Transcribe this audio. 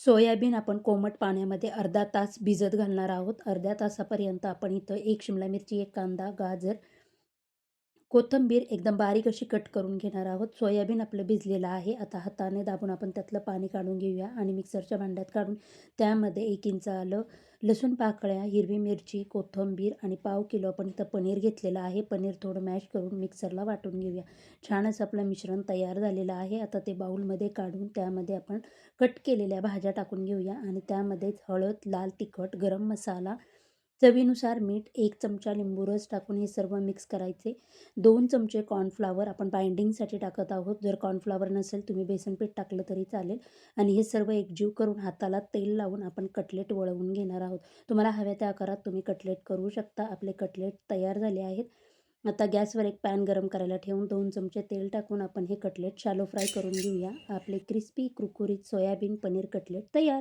Soybean आपण कोमट पाण्यामध्ये अर्धा तास भिजत घालणार आहोत. अर्ध्या तासापर्यंत आपण इथं 1 शिमला मिरची, 1 कांदा, गाजर, कोथिंबीर एकदम बारीक अशी कट करून घेणार आहोत. सोयाबीन आपलं भिजलेलं आहे. आता हाताने दाबून आपण त्यातलं पाणी काढून घेऊया आणि मिक्सरच्या भांड्यात काढून त्यामध्ये 1 इंच आलं, लसूण पाकळ्या, हिरवी मिरची, कोथिंबीर आणि पाव किलो आपण इथं पनीर घेतलेलं आहे. पनीर थोडं मॅश करून मिक्सरला वाटून घेऊया. छान असं आपलं मिश्रण तयार झालेलं आहे. आता ते बाउलमध्ये काढून त्यामध्ये आपण कट केलेल्या भाज्या टाकून घेऊया आणि त्यामध्येच हळद, लाल तिखट, गरम मसाला, चवीनुसार मीठ, 1 चमचा लिंबू रस टाकून हे सर्व मिक्स करायचे. 2 चमचे कॉर्नफ्लॉवर आपण बाइंडिंगसाठी टाकत आहोत. जर कॉर्नफ्लॉवर नसेल तुम्ही बेसन पीठ टाकलं तरी चालेल आणि हे सर्व एकजीव करून हाताला तेल लावून आपण कटलेट वळवून घेणार आहोत. तुम्हाला हव्या त्या आकारात तुम्ही कटलेट करू शकता. आपले कटलेट तयार झाले आहेत. आता गॅसवर एक पॅन गरम करायला ठेवून 2 चमचे तेल टाकून आपण हे कटलेट शॅलो फ्राय करून घेऊया. आपले क्रिस्पी कुरकुरीत सोयाबीन पनीर कटलेट तयार.